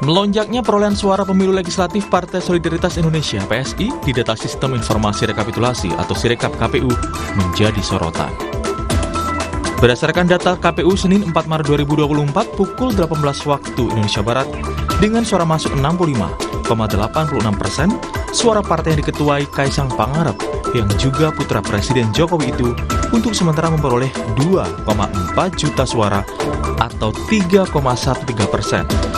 Melonjaknya perolehan suara pemilu legislatif Partai Solidaritas Indonesia (PSI) di data Sistem Informasi Rekapitulasi atau Sirekap KPU menjadi sorotan. Berdasarkan data KPU Senin 4 Maret 2024 pukul 18 waktu Indonesia Barat, dengan suara masuk 65,86%, suara partai yang diketuai Kaisang Pangarep yang juga putra Presiden Jokowi itu untuk sementara memperoleh 2,4 juta suara atau 3,13%.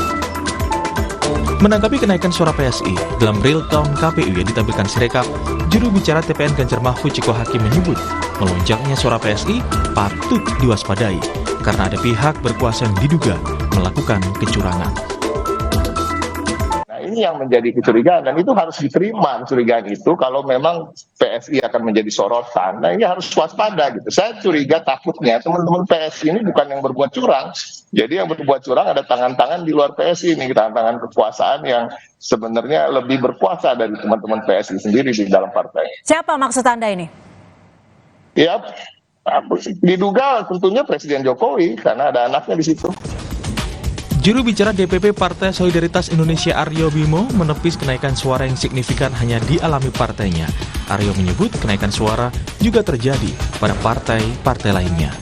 Menanggapi kenaikan suara PSI, dalam real count KPU yang ditampilkan Sirekap, juru bicara TPN Ganjar Mahfud Ciko Hakim menyebut, melonjaknya suara PSI patut diwaspadai karena ada pihak berkuasa yang diduga melakukan kecurangan. Nah, ini yang menjadi kecurigaan dan itu harus diterima kecurigaan itu kalau memang PSI akan menjadi sorotan. Nah, ini harus waspada gitu. Saya curiga takutnya teman-teman PSI ini bukan yang berbuat curang. Jadi yang berbuat curang ada tangan-tangan di luar PSI ini, tangan-tangan kekuasaan yang sebenarnya lebih berkuasa dari teman-teman PSI sendiri di dalam partai. Siapa maksud Anda ini? Ya, diduga tentunya Presiden Jokowi karena ada anaknya di situ. Juru bicara DPP Partai Solidaritas Indonesia Aryo Bimo menepis kenaikan suara yang signifikan hanya dialami partainya. Aryo menyebut kenaikan suara juga terjadi pada partai-partai lainnya.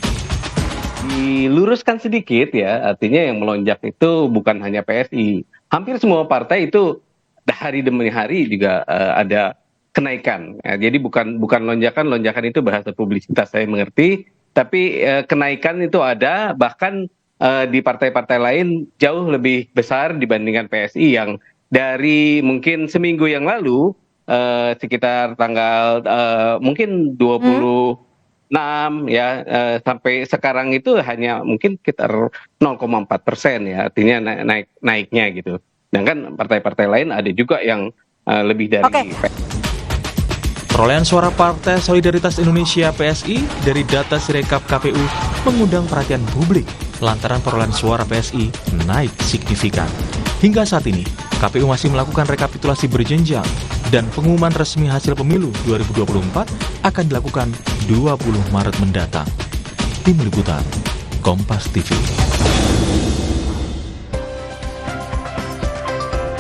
Diluruskan sedikit ya, artinya yang melonjak itu bukan hanya PSI. Hampir semua partai itu hari demi hari juga ada kenaikan. Ya, jadi bukan lonjakan itu bahasa publisitas saya mengerti, tapi kenaikan itu ada, bahkan di partai-partai lain jauh lebih besar dibandingkan PSI yang dari mungkin seminggu yang lalu sekitar tanggal mungkin 26 ya sampai sekarang itu hanya mungkin sekitar 0,4% ya, artinya naiknya gitu. Sedangkan partai-partai lain ada juga yang lebih dari. Perolehan suara Partai Solidaritas Indonesia (PSI) dari data Sirekap KPU mengundang perhatian publik lantaran perolehan suara PSI naik signifikan. Hingga saat ini, KPU masih melakukan rekapitulasi berjenjang dan pengumuman resmi hasil pemilu 2024 akan dilakukan 20 Maret mendatang. Tim Liputan, Kompas TV.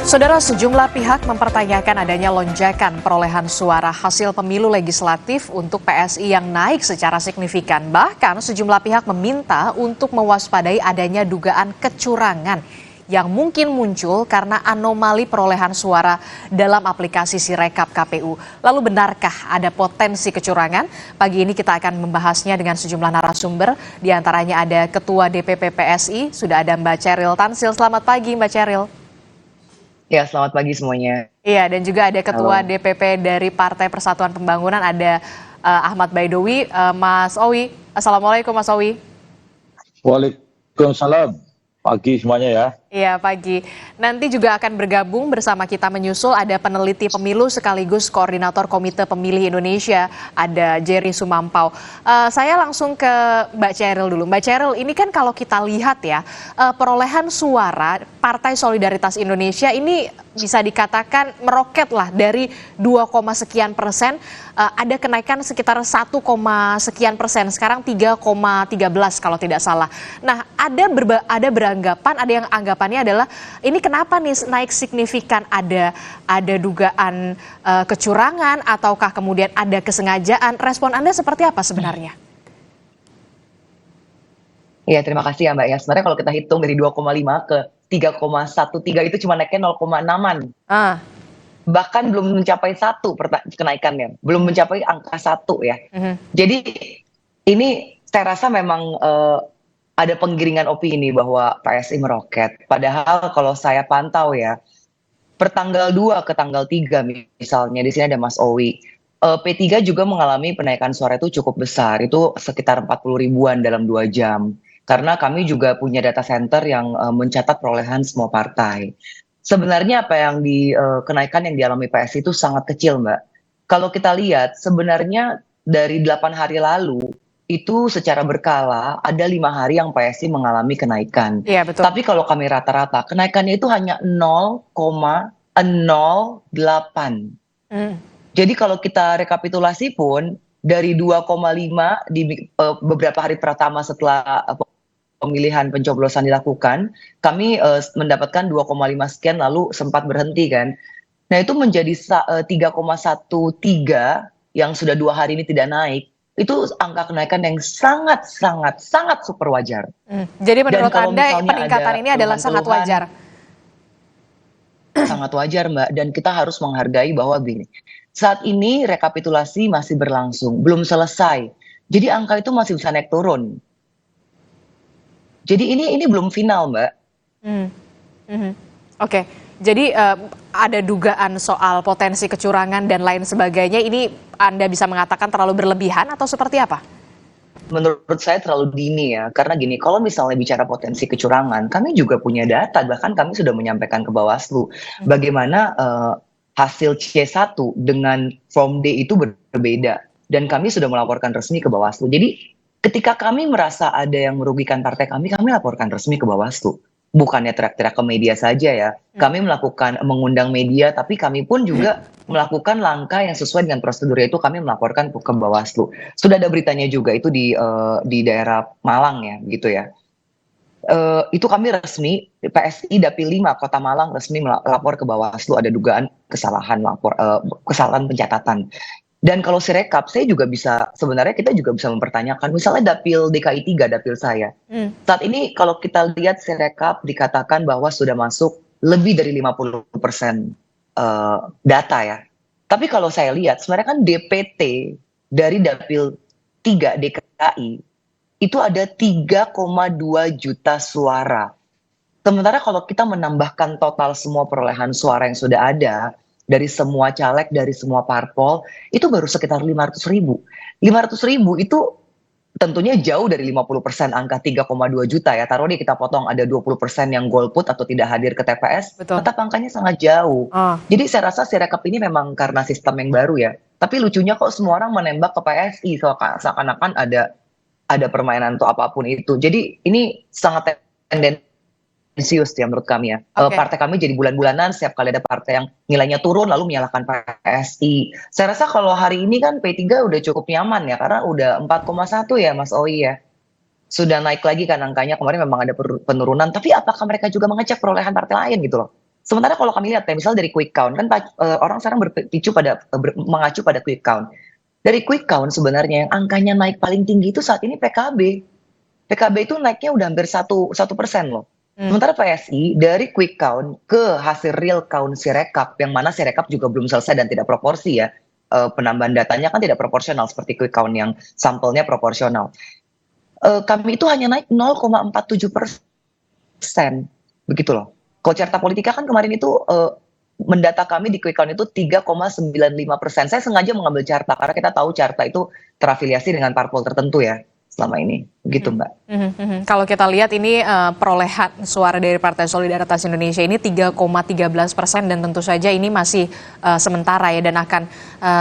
Saudara, sejumlah pihak mempertanyakan adanya lonjakan perolehan suara hasil pemilu legislatif untuk PSI yang naik secara signifikan. Bahkan sejumlah pihak meminta untuk mewaspadai adanya dugaan kecurangan yang mungkin muncul karena anomali perolehan suara dalam aplikasi Sirekap KPU. Lalu benarkah ada potensi kecurangan? Pagi ini kita akan membahasnya dengan sejumlah narasumber. Di antaranya ada Ketua DPP PSI, sudah ada Mbak Ceril Tansil. Selamat pagi Mbak Ceril. Ya, selamat pagi semuanya. Iya, dan juga ada Ketua DPP dari Partai Persatuan Pembangunan, ada Ahmad Baidowi. Mas Owi, Assalamualaikum Mas Owi. Waalaikumsalam. Pagi semuanya ya. Iya, pagi. Nanti juga akan bergabung bersama kita menyusul ada peneliti pemilu sekaligus koordinator Komite Pemilih Indonesia, ada Jerry Sumampau. Saya langsung ke Mbak Ceril dulu. Mbak Ceril, ini kan kalau kita lihat ya, perolehan suara Partai Solidaritas Indonesia ini bisa dikatakan meroket lah dari 2, sekian persen, ada kenaikan sekitar 1, sekian persen, sekarang 3,13 kalau tidak salah. Nah, ada beranggapan, ada yang anggapannya adalah ini kenapa nih naik signifikan, ada dugaan kecurangan ataukah kemudian ada kesengajaan? Respon Anda seperti apa sebenarnya? Ya, terima kasih ya Mbak ya. Sebenarnya kalau kita hitung dari 2,5 ke 3,13 itu cuma naiknya 0,6-an. Bahkan belum mencapai 1 kenaikannya, belum mencapai angka 1 ya. Jadi ini saya rasa memang ada penggiringan opini bahwa PSI meroket. Padahal kalau saya pantau ya, per tanggal 2 ke tanggal 3 misalnya, di sini ada Mas Owi, P3 juga mengalami penaikan suara itu cukup besar, itu sekitar 40 ribuan dalam 2 jam. Karena kami juga punya data center yang mencatat perolehan semua partai. Sebenarnya apa yang kenaikan yang dialami PSI itu sangat kecil, Mbak. Kalau kita lihat, sebenarnya dari 8 hari lalu, itu secara berkala ada 5 hari yang PSI mengalami kenaikan. Iya, betul. Tapi kalau kami rata-rata, kenaikannya itu hanya 0,08. Jadi kalau kita rekapitulasi pun, dari 2,5 di beberapa hari pertama setelah pemilihan pencoblosan dilakukan, kami mendapatkan 2,5 sekian lalu sempat berhenti kan. Nah itu menjadi 3,13 yang sudah 2 hari ini tidak naik. Itu angka kenaikan yang sangat super wajar. Jadi menurut kalau Anda misalnya peningkatan ada ini adalah sangat keluhan-keluhan, wajar? sangat wajar Mbak, dan kita harus menghargai bahwa gini, saat ini rekapitulasi masih berlangsung, belum selesai. Jadi angka itu masih bisa naik turun. Jadi ini belum final Mbak. Oke, jadi ada dugaan soal potensi kecurangan dan lain sebagainya. Ini Anda bisa mengatakan terlalu berlebihan atau seperti apa? Menurut saya terlalu dini ya, karena gini, kalau misalnya bicara potensi kecurangan, kami juga punya data, bahkan kami sudah menyampaikan ke Bawaslu bagaimana hasil C1 dengan Form D itu berbeda, dan kami sudah melaporkan resmi ke Bawaslu. Jadi ketika kami merasa ada yang merugikan partai kami laporkan resmi ke Bawaslu. Bukannya teriak-teriak ke media saja ya, kami mengundang media, tapi kami pun juga melakukan langkah yang sesuai dengan prosedur, yaitu kami melaporkan ke Bawaslu. Sudah ada beritanya juga itu di daerah Malang ya, gitu ya. Itu kami resmi, PSI Dapil 5 Kota Malang resmi melapor ke Bawaslu ada dugaan kesalahan kesalahan pencatatan. Dan kalau Sirekap, sebenarnya kita juga bisa mempertanyakan, misalnya Dapil DKI 3, Dapil saya. Saat ini kalau kita lihat Sirekap dikatakan bahwa sudah masuk lebih dari 50% data ya. Tapi kalau saya lihat, sebenarnya kan DPT dari Dapil 3 DKI, itu ada 3,2 juta suara. Sementara kalau kita menambahkan total semua perolehan suara yang sudah ada, dari semua caleg, dari semua parpol, itu baru sekitar 500.000. 500.000 itu tentunya jauh dari 50% angka 3,2 juta ya. Taruh deh kita potong ada 20% yang golput atau tidak hadir ke TPS, Betul. tetap angkanya sangat jauh. Jadi saya rasa Sirekap ini memang karena sistem yang baru ya. Tapi lucunya kok semua orang menembak ke PSI, seakan-akan ada permainan atau apapun itu. Jadi ini sangat tendensius ya menurut kami ya. Partai kami jadi bulan-bulanan setiap kali ada partai yang nilainya turun lalu menyalahkan PSI. Saya rasa kalau hari ini kan P3 udah cukup nyaman ya, karena udah 4,1 ya Mas Oi ya. Sudah naik lagi kan angkanya, kemarin memang ada penurunan, tapi apakah mereka juga mengecek perolehan partai lain gitu loh. Sementara kalau kami lihat ya, misalnya dari quick count, kan orang sekarang mengacu pada quick count. Dari quick count sebenarnya yang angkanya naik paling tinggi itu saat ini PKB. PKB itu naiknya udah hampir 1% loh. Sementara PSI dari quick count ke hasil real count Sirekap, yang mana Sirekap juga belum selesai dan tidak proporsi ya, penambahan datanya kan tidak proporsional seperti quick count yang sampelnya proporsional. Kami itu hanya naik 0,47%, begitu loh. Kalau Carta Politika kan kemarin itu mendata kami di quick count itu 3,95%. Saya sengaja mengambil Carta karena kita tahu Carta itu terafiliasi dengan parpol tertentu ya selama ini, begitu Mbak. Kalau kita lihat ini perolehan suara dari Partai Solidaritas Indonesia ini 3,13% dan tentu saja ini masih sementara ya dan akan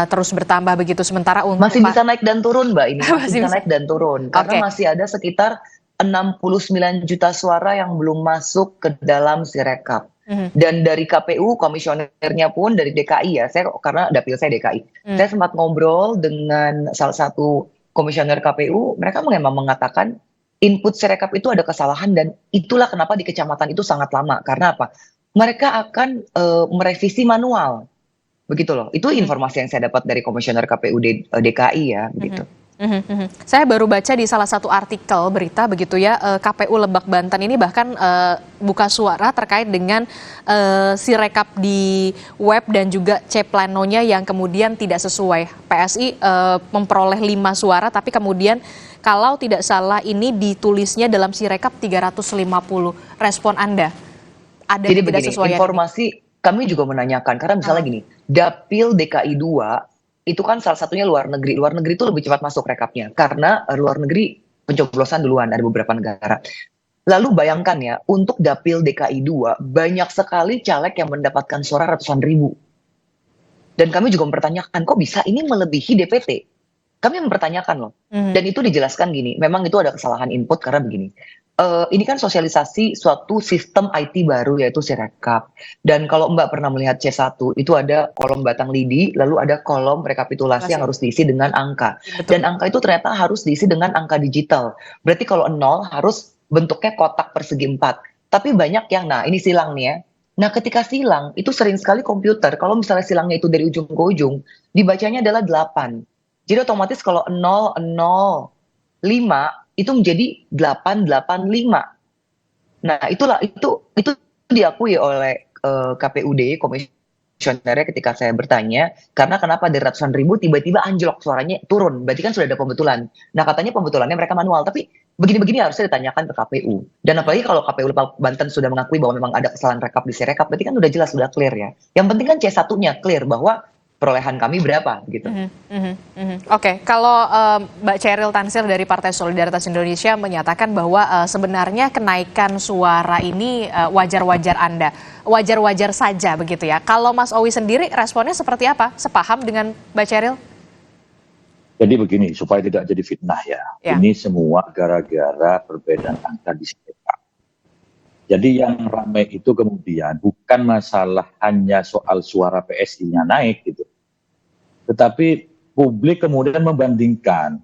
terus bertambah begitu. Sementara untuk masih bisa naik dan turun Mbak, ini masih bisa naik dan turun karena Okay. masih ada sekitar 69 juta suara yang belum masuk ke dalam Sirekap. Dan dari KPU, komisionernya pun dari DKI ya, karena dapil saya DKI. Saya sempat ngobrol dengan salah satu komisioner KPU, mereka memang mengatakan input Sirekap itu ada kesalahan dan itulah kenapa di kecamatan itu sangat lama. Karena apa? Mereka akan merevisi manual. Begitu loh. Itu informasi yang saya dapat dari komisioner KPU DKI ya, begitu. Saya baru baca di salah satu artikel berita begitu ya, KPU Lebak Banten ini bahkan buka suara terkait dengan Sirekap di web dan juga C-planonya yang kemudian tidak sesuai. PSI memperoleh 5 suara tapi kemudian kalau tidak salah ini ditulisnya dalam Sirekap 350. Respon Anda? Ada Jadi yang tidak begini, sesuai informasi kami juga menanyakan karena misalnya gini, Dapil DKI 2 itu kan salah satunya luar negeri. Luar negeri itu lebih cepat masuk rekapnya karena luar negeri pencoblosan duluan, ada beberapa negara. Lalu bayangkan ya, untuk Dapil DKI 2 banyak sekali caleg yang mendapatkan suara ratusan ribu. Dan kami juga mempertanyakan, kok bisa ini melebihi DPT? Kami mempertanyakan loh. Dan itu dijelaskan gini, memang itu ada kesalahan input karena begini. Ini kan sosialisasi suatu sistem IT baru yaitu Sirekap. Dan kalau Mbak pernah melihat C1 itu ada kolom batang lidi, lalu ada kolom rekapitulasi yang harus diisi dengan angka. Betul. Dan angka itu ternyata harus diisi dengan angka digital. Berarti kalau 0 harus bentuknya kotak persegi 4. Tapi banyak yang, nah ini silang nih ya. Nah ketika silang, itu sering sekali komputer, kalau misalnya silangnya itu dari ujung ke ujung, dibacanya adalah 8. Jadi otomatis kalau 0, 0, 5, itu menjadi 8, 8, 5. Nah itu diakui oleh KPUD, komisionernya ketika saya bertanya, karena kenapa dari ratusan ribu tiba-tiba anjlok suaranya turun, berarti kan sudah ada pembetulan. Nah katanya pembetulannya mereka manual, tapi begini-begini harusnya ditanyakan ke KPU. Dan apalagi kalau KPU Banten sudah mengakui bahwa memang ada kesalahan rekap di Sirekap, berarti kan udah jelas, sudah clear ya. Yang penting kan C1-nya clear bahwa perolehan kami berapa gitu. Oke, kalau Mbak Chairil Tansir dari Partai Solidaritas Indonesia menyatakan bahwa sebenarnya kenaikan suara ini wajar-wajar saja begitu ya. Kalau Mas Owi sendiri responnya seperti apa? Sepaham dengan Mbak Chairil? Jadi begini, supaya tidak jadi fitnah ya. Ini semua gara-gara perbedaan angka di Sirekap. Jadi yang ramai itu kemudian bukan masalah hanya soal suara PSI-nya naik gitu. Tetapi publik kemudian membandingkan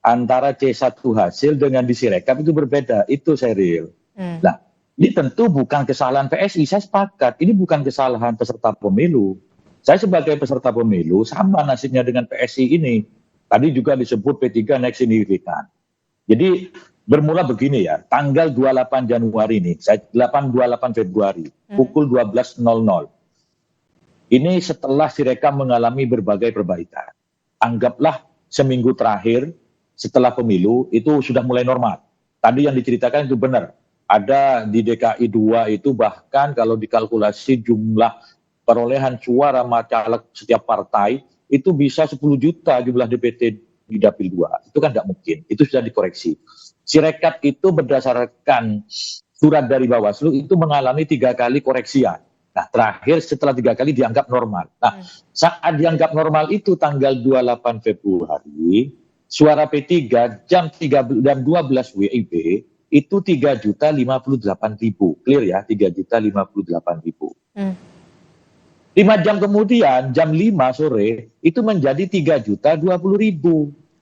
antara C1 hasil dengan di Sirekap itu berbeda. Itu Sheryl. Nah, ini tentu bukan kesalahan PSI, saya sepakat. Ini bukan kesalahan peserta pemilu. Saya sebagai peserta pemilu sama nasibnya dengan PSI ini. Tadi juga disebut P3 naik signifikan. Jadi bermula begini ya, tanggal 28 Januari ini, 28 Februari, pukul 12.00. Ini setelah Sirekap mengalami berbagai perbaikan. Anggaplah seminggu terakhir setelah pemilu itu sudah mulai normal. Tadi yang diceritakan itu benar. Ada di DKI 2 itu bahkan kalau dikalkulasi jumlah perolehan suara caleg setiap partai itu bisa 10 juta jumlah DPT di Dapil 2. Itu kan tidak mungkin. Itu sudah dikoreksi. Sirekap itu berdasarkan surat dari Bawaslu itu mengalami 3 kali koreksian. Nah, terakhir setelah 3 kali dianggap normal. Nah, saat dianggap normal itu tanggal 28 Februari, suara P3 jam 3 dan 12 WIB itu 3.058.000. Clear ya, 3.058.000. 5 jam kemudian, jam 5 sore, itu menjadi 3.020.000.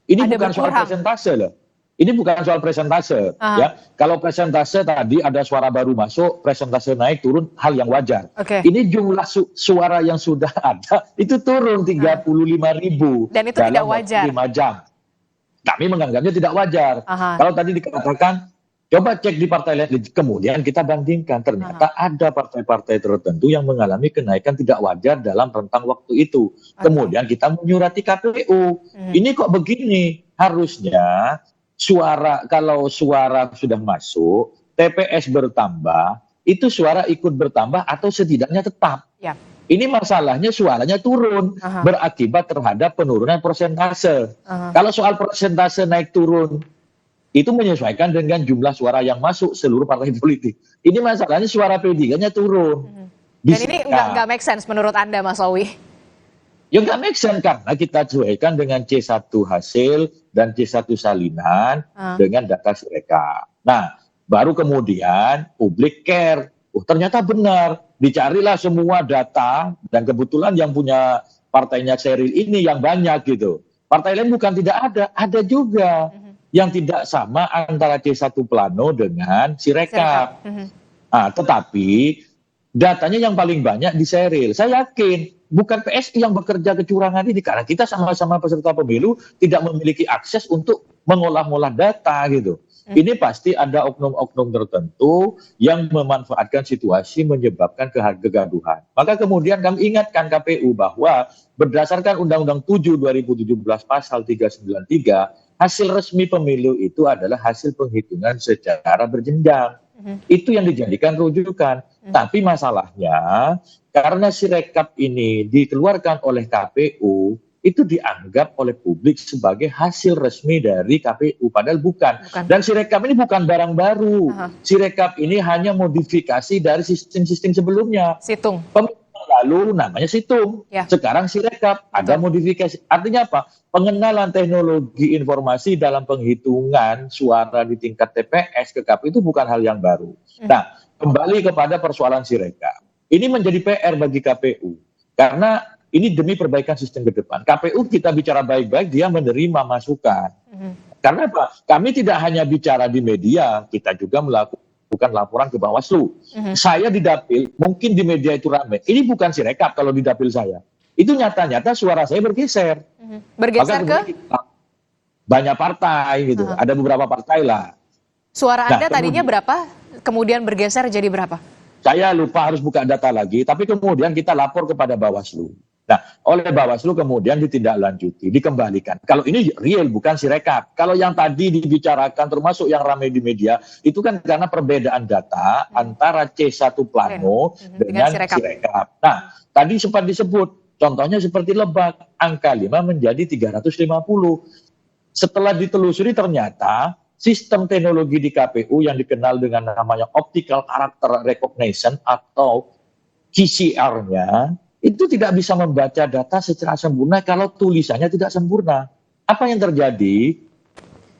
Ini ada bukan soal presentase loh. Ini bukan soal presentase, ya. Kalau presentase tadi ada suara baru masuk, presentase naik turun, hal yang wajar. Ini jumlah suara yang sudah ada itu turun 35.000 dan itu dalam tidak wajar. 5 jam. Kami menganggapnya tidak wajar. Kalau tadi dikatakan, coba cek di partai lain, kemudian kita bandingkan, ternyata ada partai-partai tertentu yang mengalami kenaikan tidak wajar dalam rentang waktu itu. Kemudian kita menyurati KPU. Ini kok begini? Harusnya kalau suara sudah masuk, TPS bertambah, itu suara ikut bertambah atau setidaknya tetap. Ini masalahnya suaranya turun, berakibat terhadap penurunan persentase. Kalau soal persentase naik turun, itu menyesuaikan dengan jumlah suara yang masuk seluruh partai politik. Ini masalahnya suara P3-nya turun. Dan ini nggak make sense menurut Anda, Mas Owi? Ya nggak make sense karena kita sesuaikan dengan C1 hasil dan C1 salinan dengan data Sirekap. Nah, baru kemudian publik care. Ternyata benar. Dicarilah semua data dan kebetulan yang punya partainya Sheryl ini yang banyak gitu. Partai lain bukan tidak ada juga yang tidak sama antara C1 Plano dengan Sirekap. Nah, tetapi datanya yang paling banyak di Sheryl. Saya yakin bukan PSI yang bekerja kecurangan ini karena kita sama-sama peserta pemilu tidak memiliki akses untuk mengolah-olah data gitu. Ini pasti ada oknum-oknum tertentu yang memanfaatkan situasi menyebabkan kegaduhan. Maka kemudian kami ingatkan KPU bahwa berdasarkan Undang-Undang 7 2017 pasal 393, hasil resmi pemilu itu adalah hasil penghitungan secara berjenjang. Itu yang dijadikan rujukan. Tapi masalahnya karena Sirekap ini dikeluarkan oleh KPU, itu dianggap oleh publik sebagai hasil resmi dari KPU, padahal bukan. Dan Sirekap ini bukan barang baru. Sirekap ini hanya modifikasi dari sistem-sistem sebelumnya. Situng. Lalu namanya Situng. Sekarang Sirekap ada modifikasi. Artinya apa? Pengenalan teknologi informasi dalam penghitungan suara di tingkat TPS ke KPU itu bukan hal yang baru. Nah, kembali kepada persoalan Sirekap. Ini menjadi PR bagi KPU. Karena ini demi perbaikan sistem ke depan. KPU kita bicara baik-baik, dia menerima masukan. Karena apa? Kami tidak hanya bicara di media, kita juga melakukan laporan ke Bawaslu. Saya di dapil, mungkin di media itu ramai. Ini bukan Sirekap kalau di dapil saya. Itu nyata-nyata suara saya bergeser. Bergeser ke? Banyak partai gitu. Ada beberapa partai lah. Suara Anda tadinya berapa? Kemudian bergeser jadi berapa? Saya lupa, harus buka data lagi. Tapi kemudian kita lapor kepada Bawaslu. Nah, oleh Bawaslu kemudian ditindaklanjuti, dikembalikan. Kalau ini real, bukan Sirekap. Kalau yang tadi dibicarakan, termasuk yang ramai di media, itu kan karena perbedaan data antara C1 Plano dengan Sirekap. Nah, tadi sempat disebut, contohnya seperti Lebak, angka 5 menjadi 350. Setelah ditelusuri ternyata sistem teknologi di KPU yang dikenal dengan namanya Optical Character Recognition atau PCR-nya, itu tidak bisa membaca data secara sempurna kalau tulisannya tidak sempurna. Apa yang terjadi?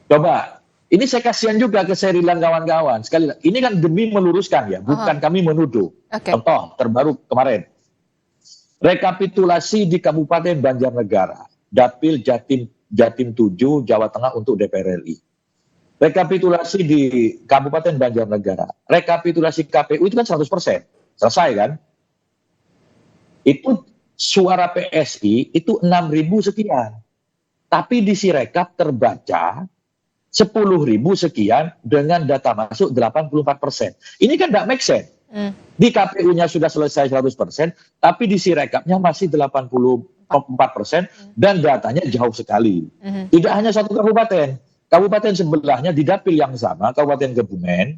Coba, ini saya kasihan juga ke Serilan kawan-kawan. Sekali lagi, ini kan demi meluruskan ya, bukan kami menuduh. Contoh terbaru kemarin, rekapitulasi di Kabupaten Banjarnegara, Dapil Jatim 7, Jawa Tengah untuk DPR RI. Rekapitulasi di Kabupaten Banjarnegara, rekapitulasi KPU itu kan 100%, selesai kan? Itu suara PSI itu 6.000 sekian. Tapi di Sirekap terbaca 10.000 sekian dengan data masuk 84%. Ini kan tidak make sense. Di KPU-nya sudah selesai 100%, tapi di Sirekapnya masih 84% dan datanya jauh sekali. Tidak hanya satu kabupaten. Kabupaten sebelahnya di dapil yang sama, Kabupaten Kebumen,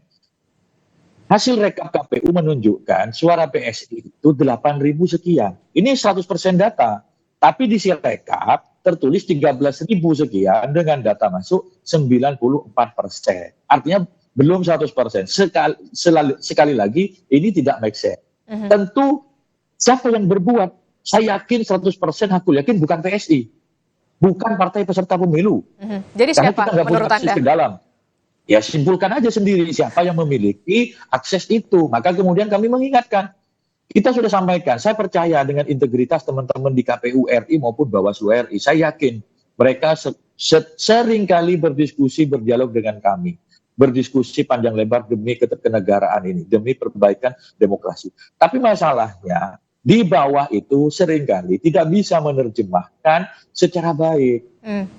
hasil rekap KPU menunjukkan suara PSI itu 8.000 sekian. Ini 100% data. Tapi di Sirekap tertulis 13.000 sekian dengan data masuk 94%. Artinya belum 100%. Sekali lagi, ini tidak make sense. Tentu siapa yang berbuat? Saya yakin 100% aku yakin bukan PSI. Bukan partai peserta pemilu. Jadi siapa menurut Anda? Ke dalam. Ya simpulkan aja sendiri siapa yang memiliki akses itu. Maka kemudian kami mengingatkan. Kita sudah sampaikan, saya percaya dengan integritas teman-teman di KPU RI maupun Bawaslu RI. Saya yakin mereka sering kali berdiskusi, berdialog dengan kami. Berdiskusi panjang lebar demi kenegaraan ini, demi perbaikan demokrasi. Tapi masalahnya, di bawah itu seringkali tidak bisa menerjemahkan secara baik.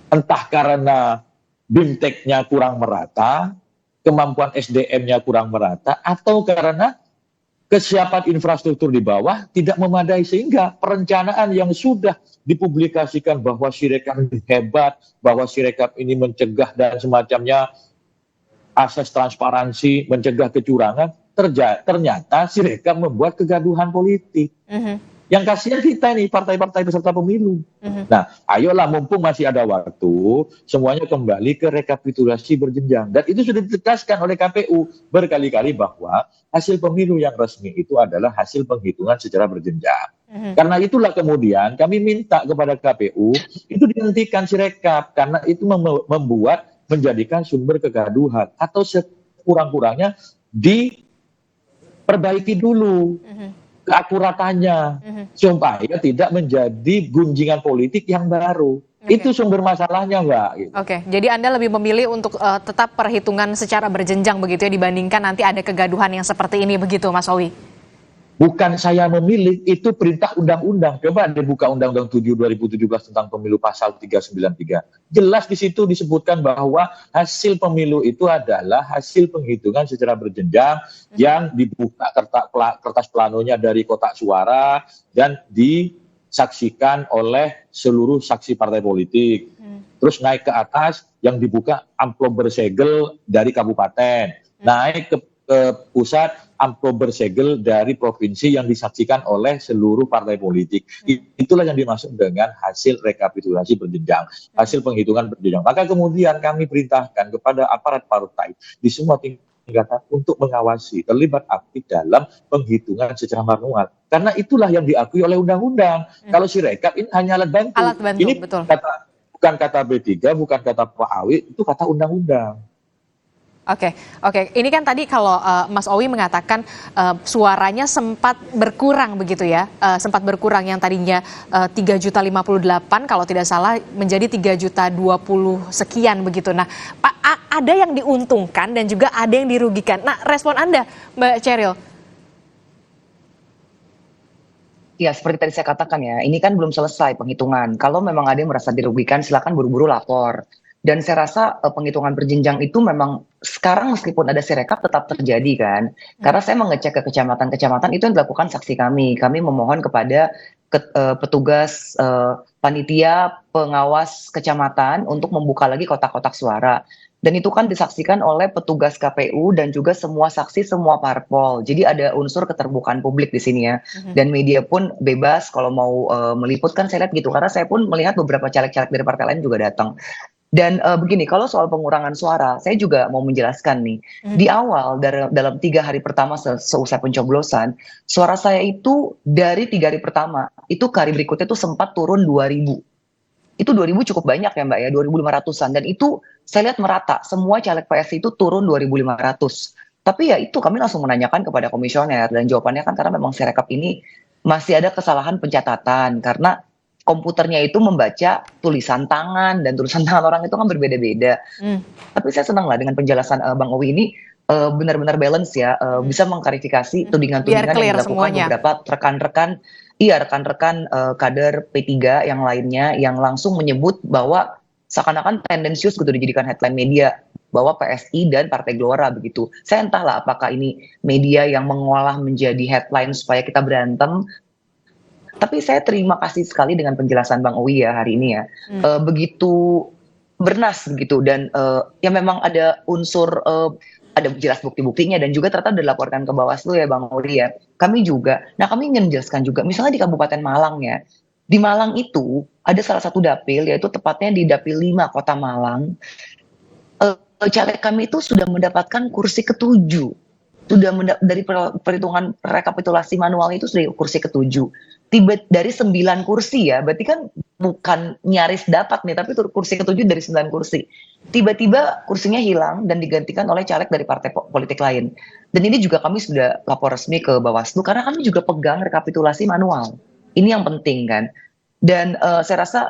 Entah karena BIMTEK-nya kurang merata, kemampuan SDM-nya kurang merata, atau karena kesiapan infrastruktur di bawah tidak memadai sehingga perencanaan yang sudah dipublikasikan bahwa Sirekap ini hebat, bahwa Sirekap ini mencegah dan semacamnya asas transparansi, mencegah kecurangan, ternyata Sirekap membuat kegaduhan politik. Yang kasihan kita nih, partai-partai peserta pemilu. Nah, ayolah mumpung masih ada waktu, semuanya kembali ke rekapitulasi berjenjang. Dan itu sudah ditegaskan oleh KPU berkali-kali bahwa hasil pemilu yang resmi itu adalah hasil penghitungan secara berjenjang. Karena itulah kemudian kami minta kepada KPU, itu dihentikan Sirekap, karena itu menjadikan sumber kegaduhan. Atau sekurang-kurangnya diperbaiki dulu keakuratannya supaya tidak menjadi gunjingan politik yang baru. Itu sumber masalahnya, Mbak. Gitu. Jadi Anda lebih memilih untuk tetap perhitungan secara berjenjang begitu ya dibandingkan nanti ada kegaduhan yang seperti ini begitu, Mas Owi? Bukan saya memilih, itu perintah undang-undang. Coba dibuka Undang-Undang 7 2017 tentang pemilu pasal 393. Jelas di situ disebutkan bahwa hasil pemilu itu adalah hasil penghitungan secara berjenjang yang dibuka kertas planonya dari kotak suara dan disaksikan oleh seluruh saksi partai politik. Terus naik ke atas yang dibuka amplop bersegel dari kabupaten. Naik ke pusat amplop bersegel dari provinsi yang disaksikan oleh seluruh partai politik. Itulah yang dimaksud dengan hasil rekapitulasi berjenjang, hasil penghitungan berjenjang. Maka kemudian kami perintahkan kepada aparat partai di semua tingkatan untuk mengawasi, terlibat aktif dalam penghitungan secara manual. Karena itulah yang diakui oleh undang-undang. Kalau Sirekap ini hanya alat bantu. Ini betul. Bukan kata B3, bukan kata Pak Awi, itu kata undang-undang. Oke, oke. Ini kan tadi kalau Mas Owi mengatakan suaranya sempat berkurang begitu ya, sempat berkurang yang tadinya 3.058 kalau tidak salah menjadi 3.020 sekian begitu. Nah, Pak, ada yang diuntungkan dan juga ada yang dirugikan. Nah, respon Anda, Mbak Cheryl? Ya, seperti tadi saya katakan ya, ini kan belum selesai penghitungan. Kalau memang ada yang merasa dirugikan, silakan buru-buru lapor. Dan saya rasa penghitungan berjenjang itu memang sekarang meskipun ada Sirekap tetap terjadi kan. Karena saya mengecek ke kecamatan-kecamatan itu yang dilakukan saksi kami. Kami memohon kepada petugas panitia pengawas kecamatan untuk membuka lagi kotak-kotak suara. Dan itu kan disaksikan oleh petugas KPU dan juga semua saksi, semua parpol. Jadi ada unsur keterbukaan publik di sini ya. Dan media pun bebas kalau mau meliput kan saya lihat gitu. Karena saya pun melihat beberapa caleg-caleg dari partai lain juga datang. Dan begini, kalau soal pengurangan suara, saya juga mau menjelaskan nih. Di awal, dalam 3 hari pertama seusai pencoblosan, suara saya itu dari 3 hari pertama, itu ke hari berikutnya itu sempat turun 2.000. Itu 2.000 cukup banyak ya Mbak ya, 2.500-an. Dan itu saya lihat merata, semua caleg PSI itu turun 2.500. Tapi ya itu kami langsung menanyakan kepada komisioner, dan jawabannya kan karena memang Sirekap ini masih ada kesalahan pencatatan, karena komputernya itu membaca tulisan tangan dan tulisan tangan orang itu kan berbeda-beda. Tapi saya senang lah dengan penjelasan Bang Owi ini benar-benar balance ya, bisa mengklarifikasi tudingan-tudingan yang dilakukan beberapa rekan-rekan kader P3 yang lainnya yang langsung menyebut bahwa seakan-akan tendensius gitu dijadikan headline media bahwa PSI dan Partai Gelora begitu. Saya entahlah apakah ini media yang mengolah menjadi headline supaya kita berantem. Tapi saya terima kasih sekali dengan penjelasan Bang Owi ya hari ini ya. Begitu bernas begitu dan ya memang ada unsur ada jelas bukti-buktinya dan juga ternyata dilaporkan ke Bawaslu ya Bang Owi ya. Kami juga. Nah, kami ingin menjelaskan juga misalnya di Kabupaten Malang ya. Di Malang itu ada salah satu dapil yaitu tepatnya di Dapil 5 Kota Malang. Caleg kami itu sudah mendapatkan kursi ke-7. Sudah dari perhitungan rekapitulasi manual itu sudah kursi ke-7. Dari 9 kursi ya, berarti kan bukan nyaris dapat nih, tapi kursi ke-7 dari 9 kursi. Tiba-tiba kursinya hilang dan digantikan oleh caleg dari partai politik lain. Dan ini juga kami sudah lapor resmi ke Bawaslu, karena kami juga pegang rekapitulasi manual. Ini yang penting kan. Dan saya rasa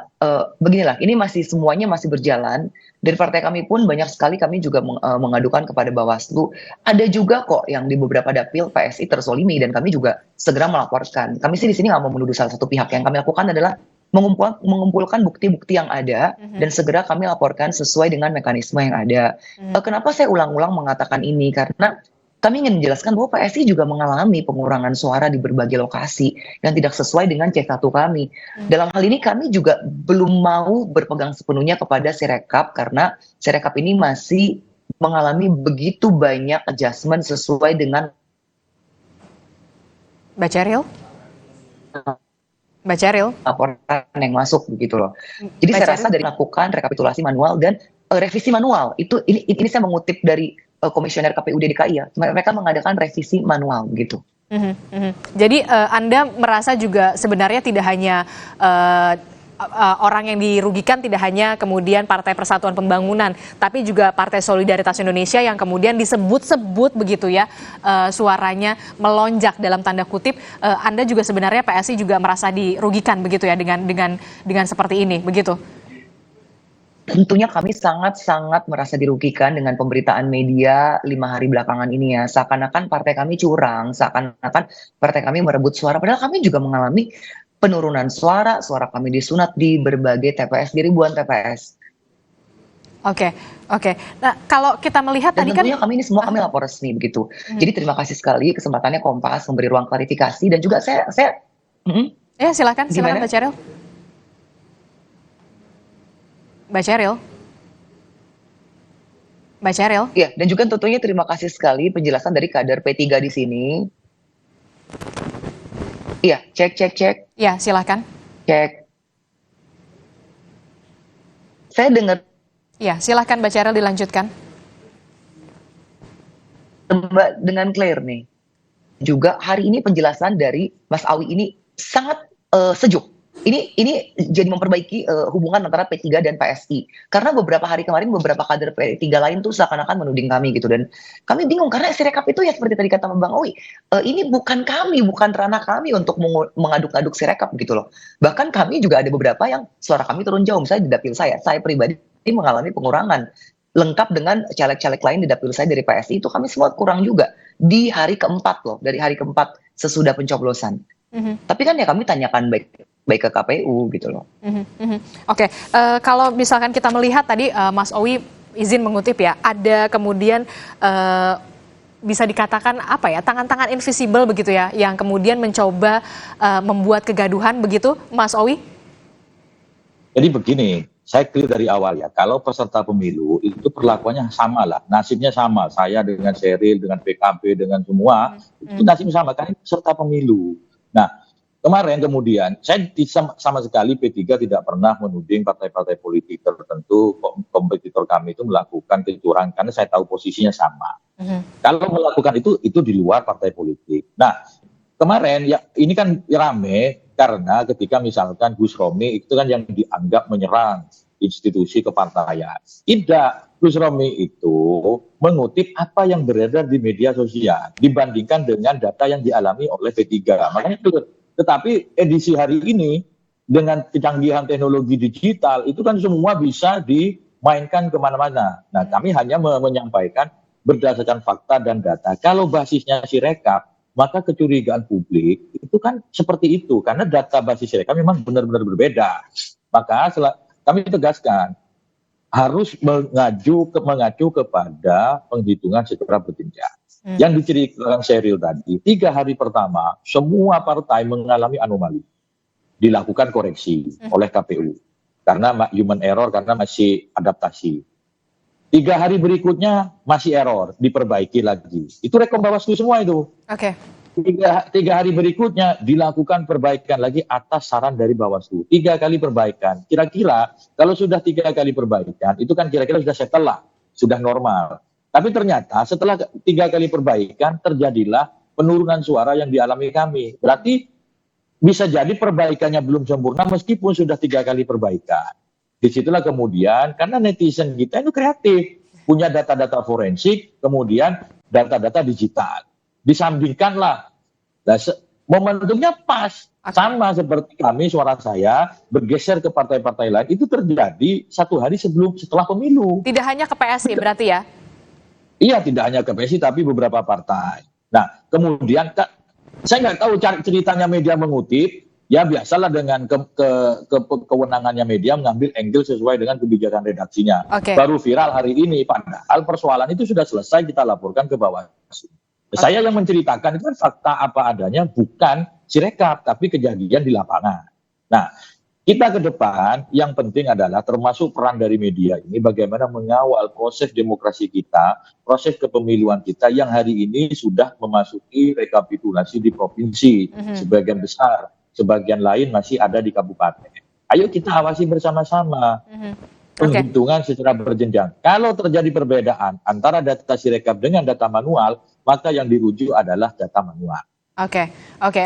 beginilah, ini semuanya masih berjalan. Dari partai kami pun banyak sekali kami juga mengadukan kepada Bawaslu. Ada juga kok yang di beberapa dapil PSI terzolimi dan kami juga segera melaporkan. Kami sih di sini nggak mau menuduh salah satu pihak. Yang kami lakukan adalah mengumpulkan bukti-bukti yang ada dan segera kami laporkan sesuai dengan mekanisme yang ada. Kenapa saya ulang-ulang mengatakan ini? Karena kami ingin menjelaskan bahwa PSI juga mengalami pengurangan suara di berbagai lokasi yang tidak sesuai dengan C1 kami. Dalam hal ini kami juga belum mau berpegang sepenuhnya kepada Sirekap karena Sirekap ini masih mengalami begitu banyak adjustment sesuai dengan Mbak Cheryl? Mbak Cheryl? Laporan yang masuk begitu loh. Jadi saya rasa dari melakukan rekapitulasi manual dan revisi manual itu ini saya mengutip dari Komisioner KPU DKI ya, mereka mengadakan revisi manual gitu. Jadi Anda merasa juga sebenarnya tidak hanya orang yang dirugikan tidak hanya kemudian Partai Persatuan Pembangunan, tapi juga Partai Solidaritas Indonesia yang kemudian disebut-sebut begitu ya, suaranya melonjak dalam tanda kutip. Anda juga sebenarnya PSI juga merasa dirugikan begitu ya dengan seperti ini, begitu? Tentunya kami sangat-sangat merasa dirugikan dengan pemberitaan media 5 hari belakangan ini ya. Seakan-akan partai kami curang, seakan-akan partai kami merebut suara. Padahal kami juga mengalami penurunan suara kami disunat di berbagai TPS, di ribuan TPS. Oke. Nah, kalau kita melihat dan tadi kan tentunya kami ini semua kami lapor resmi begitu. Jadi terima kasih sekali kesempatannya Kompas memberi ruang klarifikasi dan juga saya ya silakan Mbak Cheryl. Mbak Cheryl. Ya, dan juga tentunya terima kasih sekali penjelasan dari kader P3 di sini. Iya, cek. Ya, silakan. Cek. Saya dengar. Ya, silakan Mbak Cheryl dilanjutkan. Mbak dengan Claire nih. Juga hari ini penjelasan dari Mas Awi ini sangat sejuk. Ini jadi memperbaiki hubungan antara P3 dan PSI. Karena beberapa hari kemarin beberapa kader P3 lain tuh seakan-akan menuding kami gitu, dan kami bingung karena Sirekap itu ya seperti tadi kata Bang Owi, ini bukan kami, bukan ranah kami untuk mengaduk-aduk Sirekap gitu loh. Bahkan kami juga ada beberapa yang suara kami turun jauh, misalnya di dapil saya pribadi mengalami pengurangan. Lengkap dengan caleg-caleg lain di dapil saya dari PSI itu kami semua kurang juga di hari keempat loh, dari hari keempat sesudah pencoblosan. Tapi kan ya kami tanyakan baik ke KPU gitu loh. Oke, kalau misalkan kita melihat tadi Mas Owi izin mengutip ya, ada kemudian bisa dikatakan apa ya, tangan-tangan invisible begitu ya, yang kemudian mencoba membuat kegaduhan begitu, Mas Owi? Jadi begini, saya clear dari awal ya, kalau peserta pemilu itu perlakuannya sama lah, nasibnya sama, saya dengan Sheryl, dengan PKB, dengan semua, itu nasibnya sama, karena peserta pemilu. Nah, kemarin kemudian, saya sama sekali P3 tidak pernah menuding partai-partai politik tertentu, kompetitor kami itu melakukan kecurangan, karena saya tahu posisinya sama. Kalau melakukan itu di luar partai politik. Nah, kemarin ya ini kan rame, karena ketika misalkan Gus Romi itu kan yang dianggap menyerang institusi kepartaian. Tidak, Gus Romi itu mengutip apa yang beredar di media sosial dibandingkan dengan data yang dialami oleh P3. Makanya itu. Tetapi edisi hari ini dengan kecanggihan teknologi digital itu kan semua bisa dimainkan kemana-mana. Nah, kami hanya menyampaikan berdasarkan fakta dan data. Kalau basisnya Sirekap, maka kecurigaan publik itu kan seperti itu. Karena data basis Sirekap memang benar-benar berbeda. Maka kami tegaskan harus mengacu kepada penghitungan secara berjenjang. Yang diceritakan Sheryl tadi, 3 hari pertama semua partai mengalami anomali, dilakukan koreksi oleh KPU karena human error, karena masih adaptasi. 3 hari berikutnya masih error, diperbaiki lagi. Itu rekom Bawaslu semua itu. Oke. 3 hari berikutnya dilakukan perbaikan lagi atas saran dari Bawaslu. 3 kali perbaikan. Kira-kira kalau sudah 3 kali perbaikan, itu kan kira-kira sudah settle lah, sudah normal. Tapi ternyata setelah 3 kali perbaikan terjadilah penurunan suara yang dialami kami. Berarti bisa jadi perbaikannya belum sempurna meskipun sudah 3 kali perbaikan. Disitulah kemudian karena netizen kita itu kreatif, punya data-data forensik, kemudian data-data digital. Disambingkanlah. Nah, momentumnya pas. Sama seperti kami, suara saya bergeser ke partai-partai lain. Itu terjadi 1 hari setelah pemilu. Tidak hanya ke PSI berarti ya? Iya, tidak hanya ke PSI tapi beberapa partai. Nah, kemudian saya nggak tahu ceritanya media mengutip, ya biasalah dengan kewenangannya media mengambil angle sesuai dengan kebijakan redaksinya. Baru viral hari ini, padahal persoalan itu sudah selesai kita laporkan ke Bawaslu. Saya yang menceritakan itu kan fakta apa adanya, bukan Sirekap, tapi kejadian di lapangan. Nah, kita ke depan yang penting adalah termasuk peran dari media ini bagaimana mengawal proses demokrasi kita, proses kepemiluan kita yang hari ini sudah memasuki rekapitulasi di provinsi sebagian besar, sebagian lain masih ada di kabupaten. Ayo kita awasi bersama-sama penghitungan secara berjenjang. Kalau terjadi perbedaan antara data Sirekap dengan data manual, maka yang dirujuk adalah data manual. Oke.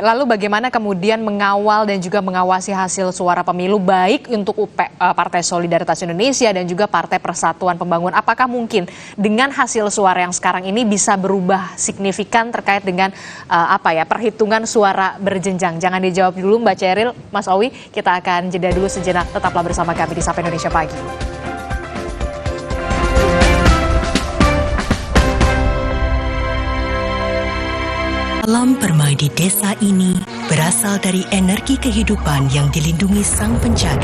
Lalu bagaimana kemudian mengawal dan juga mengawasi hasil suara pemilu baik untuk Partai Solidaritas Indonesia dan juga Partai Persatuan Pembangunan? Apakah mungkin dengan hasil suara yang sekarang ini bisa berubah signifikan terkait dengan perhitungan suara berjenjang? Jangan dijawab dulu Mbak Sheryl, Mas Owi. Kita akan jeda dulu sejenak. Tetaplah bersama kami di Sapa Indonesia Pagi. Alam permai di desa ini berasal dari energi kehidupan yang dilindungi Sang Penjaga.